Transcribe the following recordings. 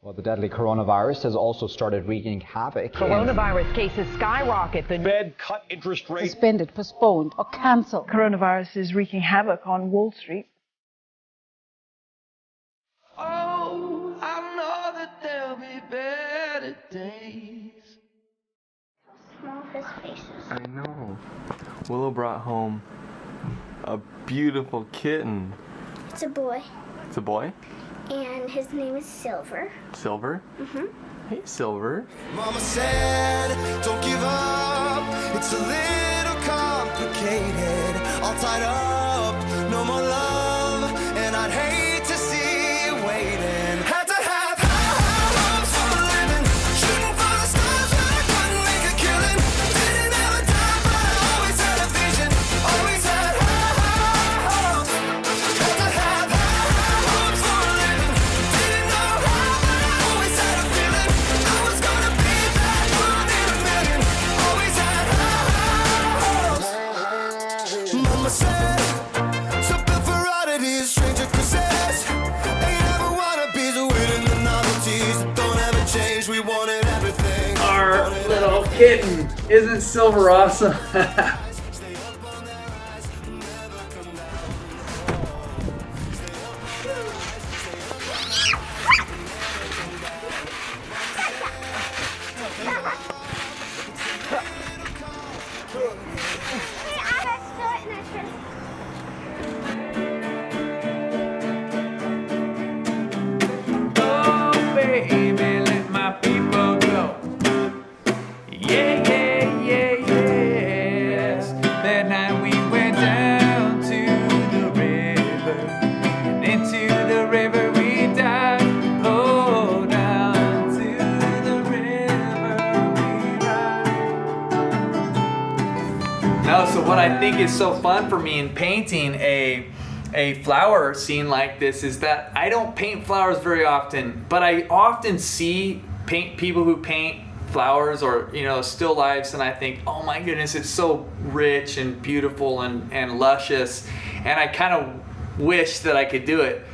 Well, the deadly coronavirus has also started wreaking havoc. Coronavirus cases skyrocket. The Fed cut interest rates. Suspended, postponed, or cancelled. Coronavirus is wreaking havoc on Wall Street. Oh, I know that there'll be better days. Small his faces. I know. Willow brought home a beautiful kitten. It's a boy. It's a boy? And his name is Silver. Silver? Mm-hmm. Hey, Silver. Mama said, don't give up. It's a little complicated. All tied up, no more love. And I'd hate to see you waiting. Had to have high hopes for a living. Shooting for the stars, but I couldn't make a killing. Didn't have a dime, but I always had a vision. Always had high hopes. Had to have high hopes for a living. Didn't know how, but I always had a feeling. I was gonna be that one in a million. Always had high hopes. Mama said, something for oddities, stranger kisses. Ain't ever wannabes, winning the novelties that don't ever change. We wanted everything. Our little kitten. Isn't Silver awesome? Oh, baby, let my people go. Yeah, yeah, yeah, yes. That night we went down to the river. And into the river we dived. Oh, down to the river we ride. No, so what I think is so fun for me in painting a flower scene like this is that I don't paint flowers very often, but I often see people who paint flowers or still lifes, and I think, oh my goodness, it's so rich and beautiful and luscious, and I kind of wish that I could do it.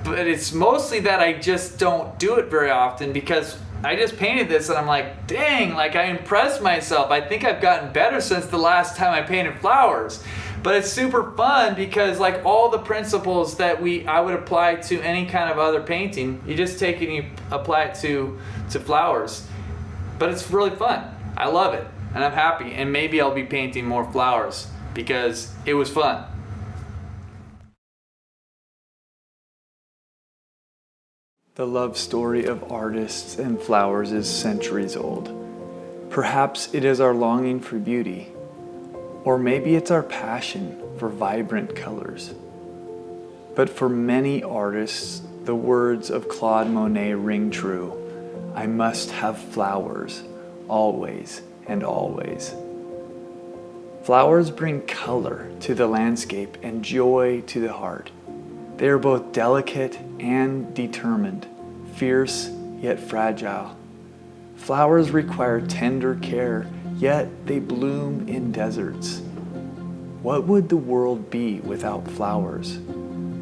But it's mostly that I just don't do it very often because I just painted this and I'm like, dang, like I impressed myself. I think I've gotten better since the last time I painted flowers. But it's super fun because like all the principles that I would apply to any kind of other painting, you just take it and you apply it to flowers. But it's really fun. I love it and I'm happy, and maybe I'll be painting more flowers because it was fun. The love story of artists and flowers is centuries old. Perhaps it is our longing for beauty, or maybe it's our passion for vibrant colors. But for many artists, the words of Claude Monet ring true. I must have flowers, always and always. Flowers bring color to the landscape and joy to the heart. They are both delicate and determined, fierce yet fragile. Flowers require tender care, yet they bloom in deserts. What would the world be without flowers?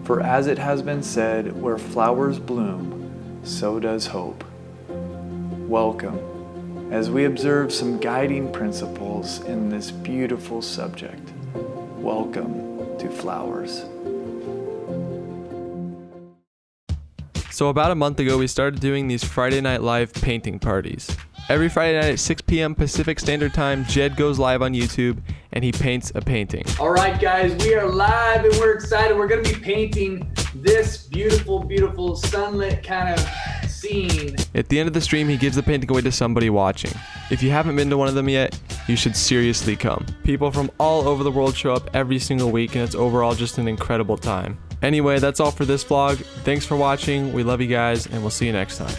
For as it has been said, where flowers bloom, so does hope. Welcome, as we observe some guiding principles in this beautiful subject. Welcome to flowers. So about a month ago, we started doing these Friday Night Live painting parties. Every Friday night at 6 p.m. Pacific Standard Time, Jed goes live on YouTube and he paints a painting. All right, guys, we are live and we're excited. We're gonna be painting this beautiful, beautiful sunlit kind of scene. At the end of the stream, he gives the painting away to somebody watching. If you haven't been to one of them yet, you should seriously come. People from all over the world show up every single week, and it's overall just an incredible time. Anyway, that's all for this vlog. Thanks for watching. We love you guys, and we'll see you next time.